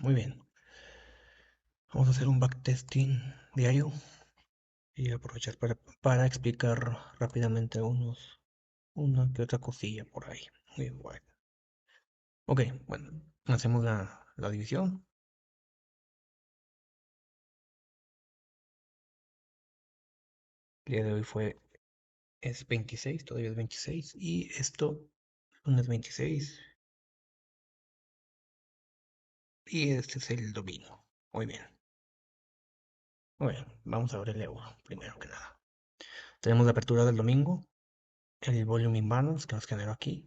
Muy bien. Vamos a hacer un backtesting diario y aprovechar para explicar rápidamente una que otra cosilla por ahí. Muy bueno. Ok, bueno, hacemos la división. El día de hoy es 26, todavía es 26. Y esto, lunes 26. Y este es el domingo. Muy bien. Muy bien, vamos a ver el euro, primero que nada. Tenemos la apertura del domingo, el volume imbalance que nos generó aquí.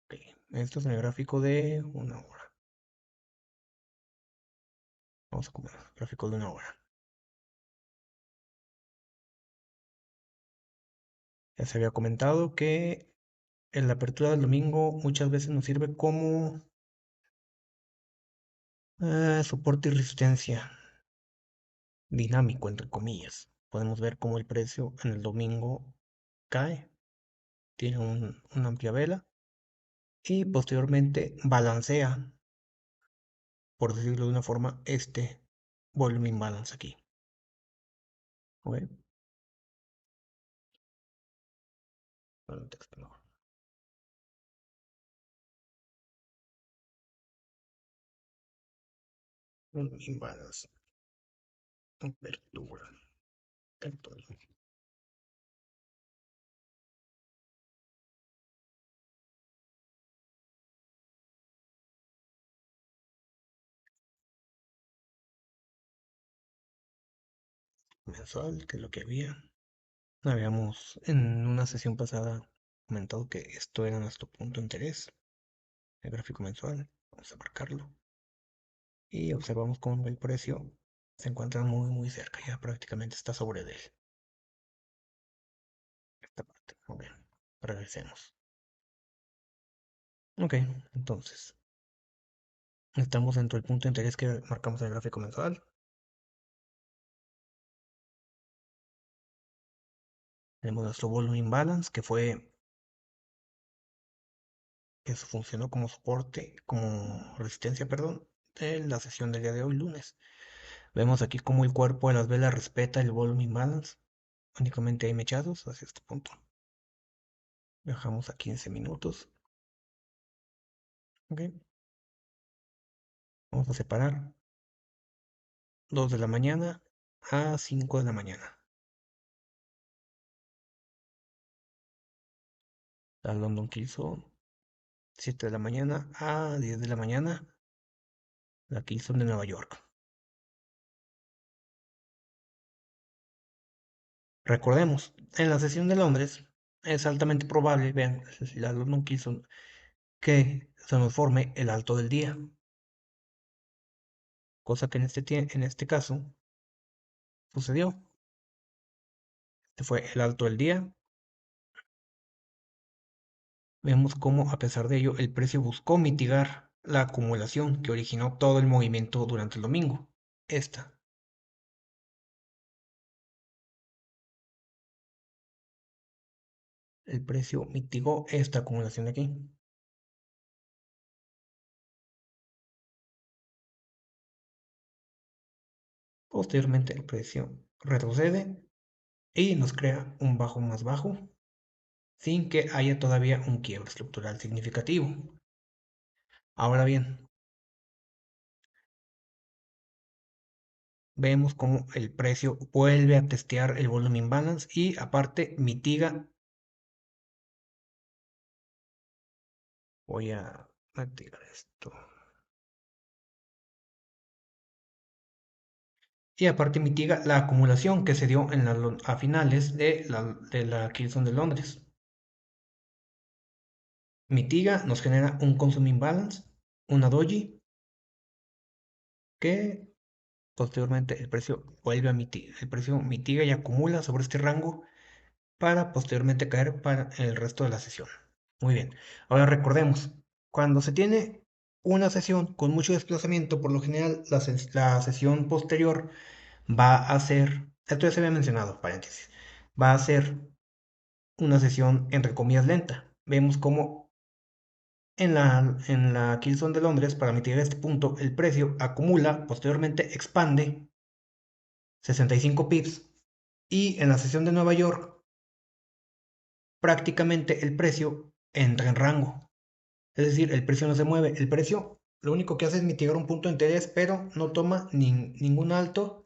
Ok, esto es en el gráfico de una hora. Vamos a comer gráfico de una hora. Ya se había comentado que en la apertura del domingo muchas veces nos sirve como soporte y resistencia dinámico, entre comillas. Podemos ver cómo el precio en el domingo cae, tiene una amplia vela y posteriormente balancea, por decirlo de una forma, este volume imbalance aquí. ¿Ok? Bueno, texto no. Volume imbalance. Apertura. Apertura. Mensual, que es lo que había. Habíamos en una sesión pasada comentado que esto era nuestro punto de interés, el gráfico mensual. Vamos a marcarlo y observamos cómo el precio se encuentra muy cerca, ya prácticamente está sobre de él. Esta parte, muy bien, regresemos. Ok, entonces estamos dentro del punto de interés que marcamos en el gráfico mensual. Tenemos nuestro volume imbalance que funcionó como soporte, como resistencia, perdón, en la sesión del día de hoy, lunes. Vemos aquí cómo el cuerpo de las velas respeta el volume imbalance. Únicamente hay mechados hacia este punto. Viajamos a 15 minutos. Ok. Vamos a separar 2 de la mañana a 5 de la mañana. La London Kilson 7 de la mañana a 10 de la mañana. La Kilson de Nueva York. Recordemos, en la sesión de Londres es altamente probable, vean, la London Kilson, que se nos forme el alto del día. Cosa que en este caso sucedió. Este fue el alto del día. Vemos cómo, a pesar de ello, el precio buscó mitigar la acumulación que originó todo el movimiento durante el domingo. Esta. El precio mitigó esta acumulación de aquí. Posteriormente el precio retrocede y nos crea un bajo más bajo sin que haya todavía un quiebre estructural significativo. Ahora bien, vemos cómo el precio vuelve a testear el volume imbalance y aparte mitiga. Voy a activar esto. Y aparte mitiga la acumulación que se dio a finales de la Kilson de Londres. Mitiga, nos genera un consumo imbalance, una doji, que posteriormente el precio vuelve a mitigar. El precio mitiga y acumula sobre este rango para posteriormente caer para el resto de la sesión. Muy bien. Ahora recordemos, cuando se tiene una sesión con mucho desplazamiento, por lo general la sesión posterior va a ser, esto ya se había mencionado, paréntesis, va a ser una sesión entre comillas lenta. Vemos cómo En la Kilson de Londres, para mitigar este punto, el precio acumula, posteriormente expande 65 pips y en la sesión de Nueva York prácticamente el precio entra en rango. Es decir, el precio no se mueve. El precio lo único que hace es mitigar un punto de interés, pero no toma ningún alto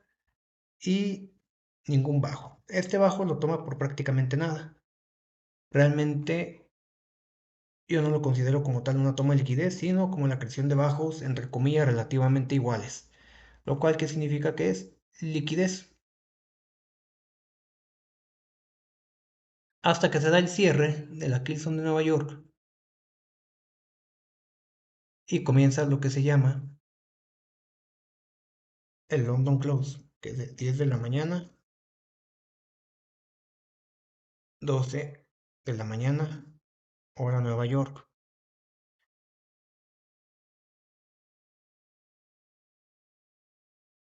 y ningún bajo. Este bajo lo toma por prácticamente nada. Realmente yo no lo considero como tal una toma de liquidez, sino como la creación de bajos, entre comillas, relativamente iguales. Lo cual, ¿qué significa que es? Liquidez. Hasta que se da el cierre de la Clearstone de Nueva York y comienza lo que se llama el London Close, que es de 10 de la mañana, 12 de la mañana, hora Nueva York.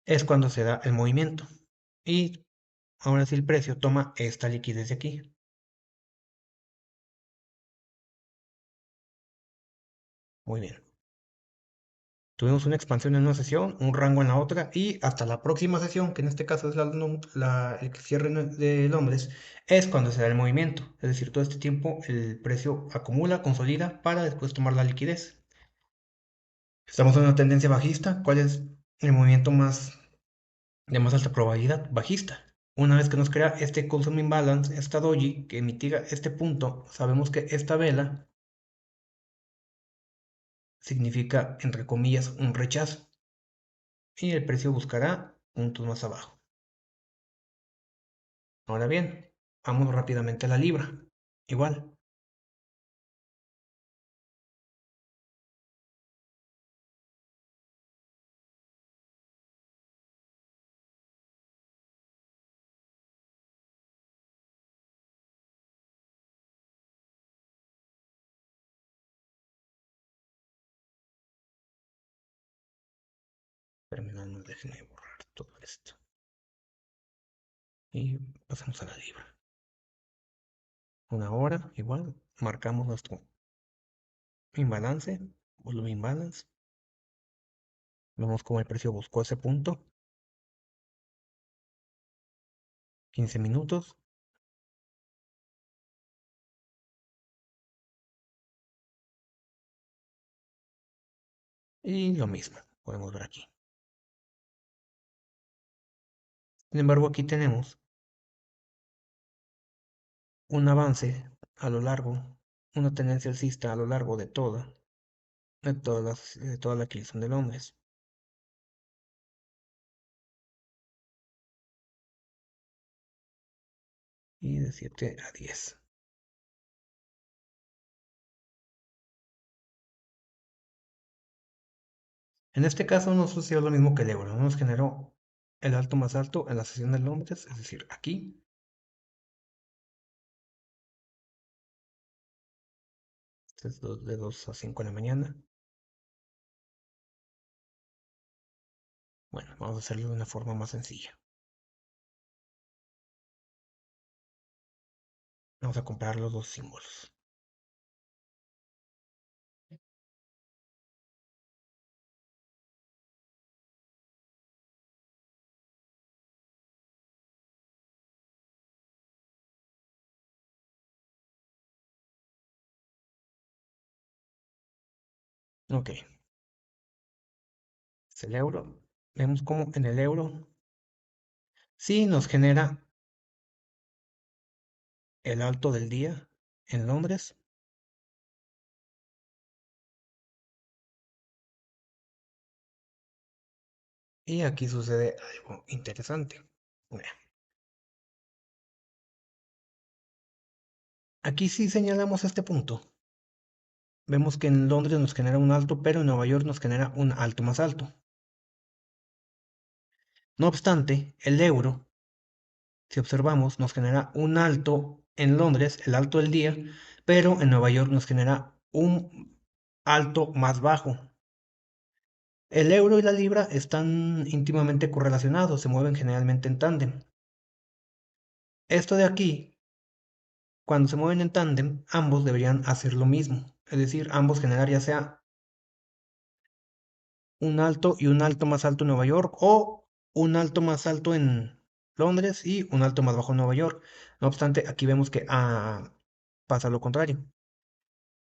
Es cuando se da el movimiento. Y ahora sí el precio toma esta liquidez de aquí. Muy bien. Tuvimos una expansión en una sesión, un rango en la otra y hasta la próxima sesión, que en este caso es el cierre de Londres, es cuando se da el movimiento. Es decir, todo este tiempo el precio acumula, consolida para después tomar la liquidez. Estamos en una tendencia bajista. ¿Cuál es el movimiento de más alta probabilidad? Bajista. Una vez que nos crea este consuming balance, esta doji que mitiga este punto, sabemos que esta vela significa, entre comillas, un rechazo. Y el precio buscará puntos más abajo. Ahora bien, vamos rápidamente a la libra. Igual. Terminamos, déjenme borrar todo esto. Y pasamos a la libra. Una hora, igual. Marcamos nuestro imbalance, volumen balance. Vemos cómo el precio buscó ese punto. 15 minutos. Y lo mismo, podemos ver aquí. Sin embargo, aquí tenemos un avance a lo largo, una tendencia alcista a lo largo de toda la adquisición de Londres. Y de 7 a 10. En este caso no sucedió lo mismo que el euro, no nos generó el alto más alto en la sesión de Londres, es decir, aquí. Este es de 2 a 5 de la mañana. Bueno, vamos a hacerlo de una forma más sencilla. Vamos a comparar los dos símbolos. Ok, es el euro. Vemos cómo en el euro sí nos genera el alto del día en Londres. Y aquí sucede algo interesante. Mira, aquí sí señalamos este punto. Vemos que en Londres nos genera un alto, pero en Nueva York nos genera un alto más alto. No obstante, el euro, si observamos, nos genera un alto en Londres, el alto del día, pero en Nueva York nos genera un alto más bajo. El euro y la libra están íntimamente correlacionados, se mueven generalmente en tándem. Esto de aquí, cuando se mueven en tándem, ambos deberían hacer lo mismo, es decir, ambos generar ya sea un alto y un alto más alto en Nueva York o un alto más alto en Londres y un alto más bajo en Nueva York. No obstante, aquí vemos que pasa lo contrario.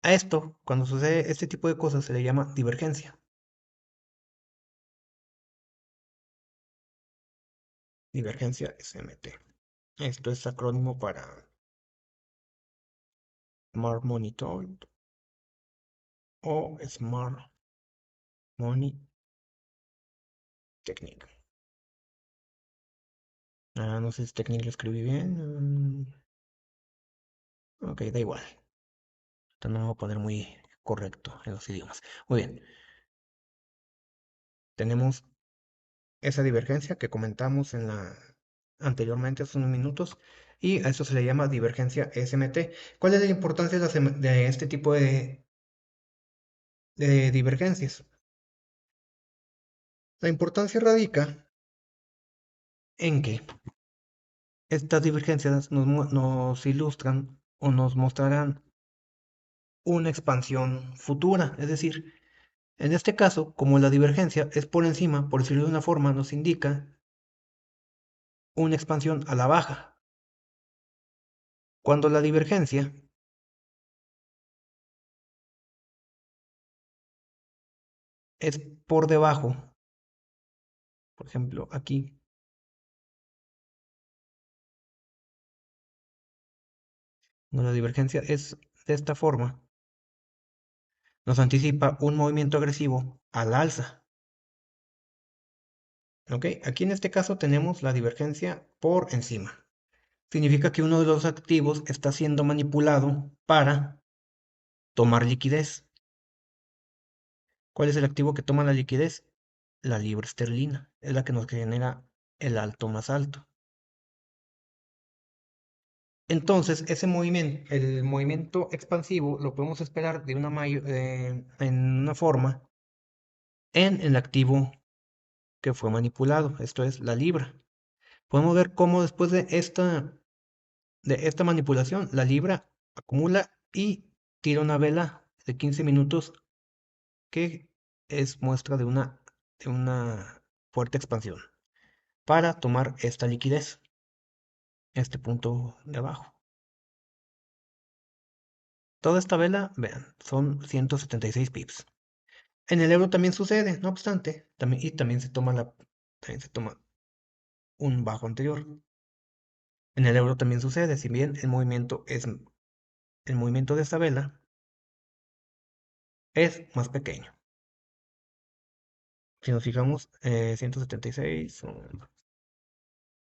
A esto, cuando sucede este tipo de cosas, se le llama divergencia. Divergencia SMT. Esto es acrónimo para Smart Monitoring o Smart Money Technique. No sé si Technique lo escribí bien. Ok, da igual. Esto no me voy a poner muy correcto en los idiomas. Muy bien. Tenemos esa divergencia que comentamos anteriormente hace unos minutos y a eso se le llama divergencia SMT. ¿Cuál es la importancia de este tipo de divergencias? La importancia radica en que estas divergencias nos ilustran o nos mostrarán una expansión futura, es decir, en este caso, como la divergencia es por encima, por decirlo de una forma, nos indica una expansión a la baja. Cuando la divergencia es por debajo, por ejemplo, aquí, cuando la divergencia es de esta forma, nos anticipa un movimiento agresivo al alza. ¿Ok? Aquí en este caso tenemos la divergencia por encima. Significa que uno de los activos está siendo manipulado para tomar liquidez. ¿Cuál es el activo que toma la liquidez? La libra esterlina. Es la que nos genera el alto más alto. Entonces, el movimiento expansivo lo podemos esperar en una forma en el activo que fue manipulado, esto es la libra. Podemos ver cómo después de esta manipulación, la libra acumula y tira una vela de 15 minutos que es muestra de una fuerte expansión para tomar esta liquidez, este punto de abajo. Toda esta vela, vean, son 176 pips. En el euro también sucede, no obstante, también también se toma un bajo anterior. En el euro también sucede, si bien el movimiento de esta vela es más pequeño. Si nos fijamos, 176,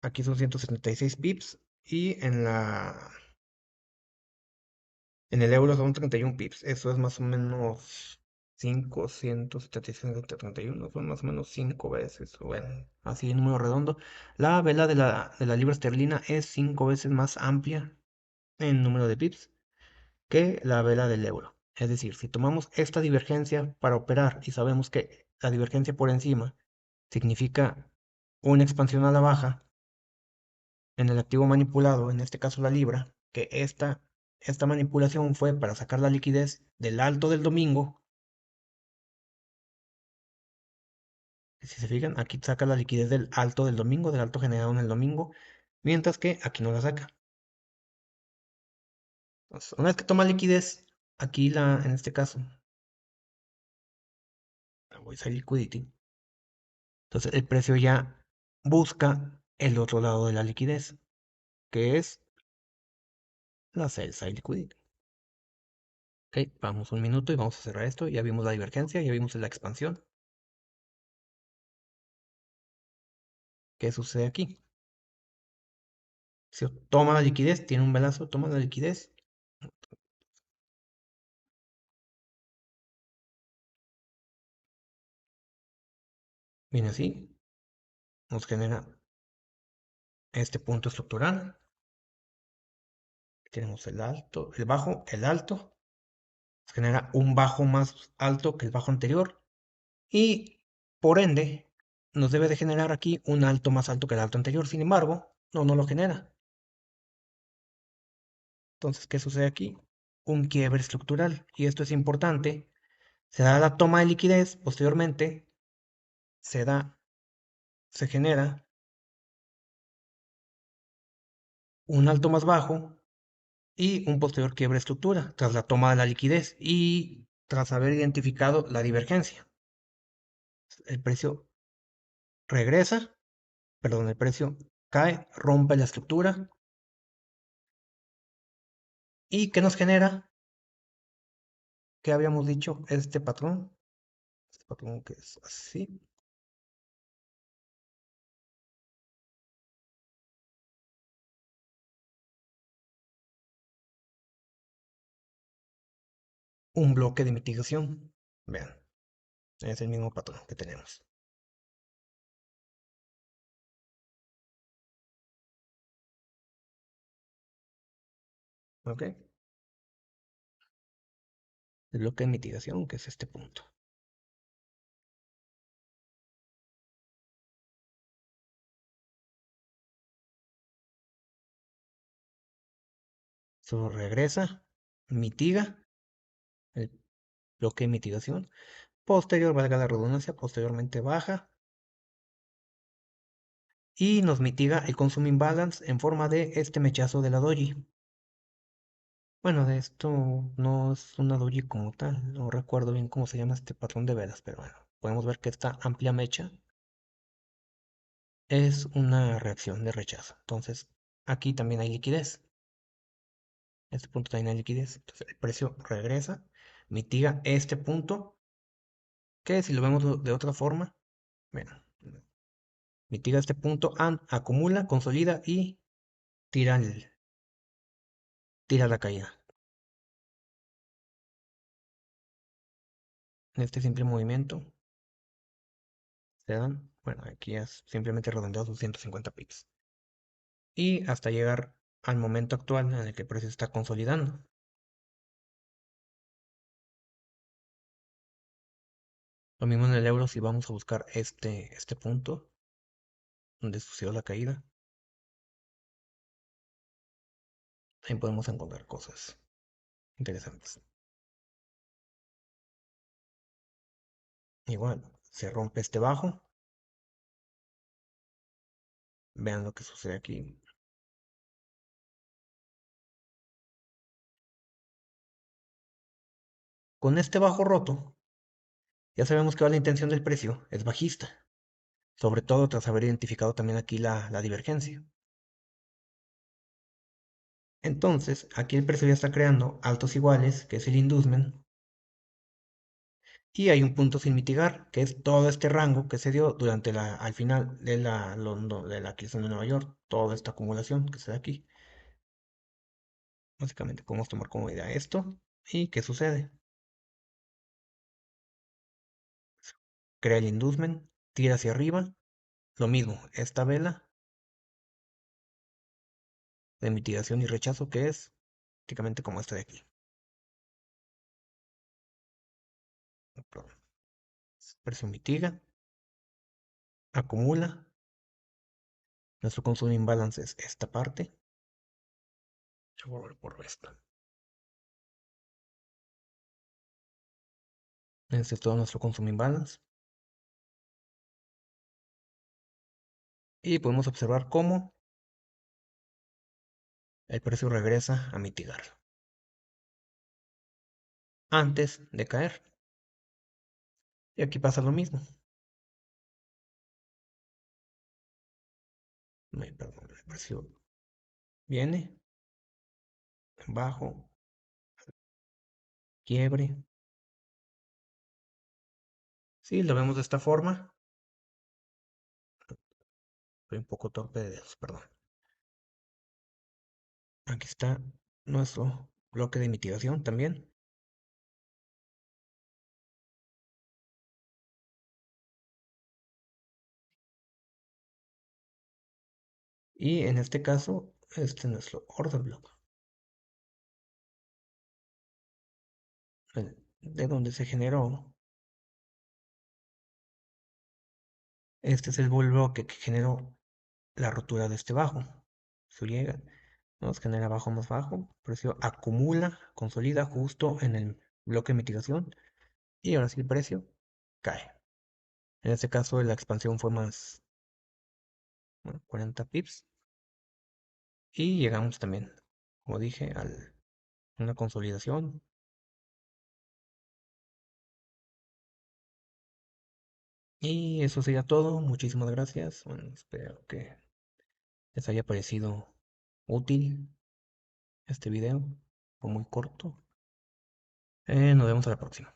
aquí son 176 pips y en el euro son 31 pips. Eso es más o menos 5, 176, 31, son más o menos 5 veces. Bueno, así en número redondo. La vela de la libra esterlina es 5 veces más amplia en número de pips que la vela del euro. Es decir, si tomamos esta divergencia para operar y sabemos que la divergencia por encima significa una expansión a la baja en el activo manipulado, en este caso la libra, que esta manipulación fue para sacar la liquidez del alto del domingo. Si se fijan, aquí saca la liquidez del alto del domingo, del alto generado en el domingo, mientras que aquí no la saca. Entonces, una vez que toma liquidez, en este caso, la voy a hacer liquidity. Entonces el precio ya busca el otro lado de la liquidez, que es la sell side liquidity. Ok, vamos un minuto y vamos a cerrar esto. Ya vimos la divergencia, ya vimos la expansión. ¿Qué sucede aquí? Si toma la liquidez, tiene un velazo, toma la liquidez. Viene así, nos genera este punto estructural. Tenemos el alto, el bajo, el alto. Nos genera un bajo más alto que el bajo anterior. Y por ende, nos debe de generar aquí un alto más alto que el alto anterior. Sin embargo, no lo genera. Entonces, ¿qué sucede aquí? un quiebre estructural. Y esto es importante. Se da la toma de liquidez, posteriormente se da, se genera un alto más bajo y un posterior quiebre de estructura tras la toma de la liquidez y tras haber identificado la divergencia. El precio regresa, perdón, el precio cae, rompe la estructura y ¿qué nos genera? ¿Qué habíamos dicho? Este patrón que es así, un bloque de mitigación. Vean, es el mismo patrón que tenemos. ¿Ok? El bloque de mitigación, que es este punto. Solo regresa, mitiga el bloque de mitigación. Posterior, valga la redundancia, posteriormente baja y nos mitiga el consuming balance en forma de este mechazo de la doji. Bueno, de esto no es una doji como tal, no recuerdo bien cómo se llama este patrón de velas, pero bueno, podemos ver que esta amplia mecha es una reacción de rechazo. Entonces, aquí también hay liquidez. Este punto también hay liquidez. Entonces, el precio regresa, mitiga este punto, que si lo vemos de otra forma, bueno, mitiga este punto, acumula, consolida y tira, tira la caída. En este simple movimiento se dan, bueno, aquí es simplemente redondeado sus 150 pips. Y hasta llegar al momento actual en el que el precio está consolidando. Lo mismo en el euro si vamos a buscar este punto donde sucedió la caída. Ahí podemos encontrar cosas interesantes. Igual, se rompe este bajo. Vean lo que sucede aquí. Con este bajo roto, ya sabemos que la intención del precio es bajista. Sobre todo tras haber identificado también aquí la divergencia. Entonces, aquí el precio ya está creando altos iguales, que es el inducement, y hay un punto sin mitigar, que es todo este rango que se dio durante al final de de la adquisición de Nueva York, toda esta acumulación que se da aquí. Básicamente podemos tomar como idea esto, y ¿qué sucede? Crea el inducement, tira hacia arriba, lo mismo, esta vela de mitigación y rechazo que es prácticamente como esta de aquí. Precio mitiga, acumula, nuestro consumo imbalance es esta parte. Voy a volver por esta. Este es todo nuestro consumo imbalance. Y podemos observar cómo el precio regresa a mitigar antes de caer. Y aquí pasa lo mismo. Perdón, el precio viene, bajo, quiebre. Si lo vemos de esta forma, soy un poco torpe de dedos, perdón. Aquí está nuestro bloque de mitigación también. Y en este caso, este es nuestro order block. De donde se generó. Este es el bloque que generó la rotura de este bajo. Eso llega. nos genera bajo más bajo, el precio acumula, consolida justo en el bloque de mitigación y ahora sí el precio cae. En este caso la expansión fue más, bueno, 40 pips y llegamos también, como dije, a una consolidación. Y eso sería todo. Muchísimas gracias. Bueno, espero que les haya parecido útil este video. Fue muy corto. Nos vemos a la próxima.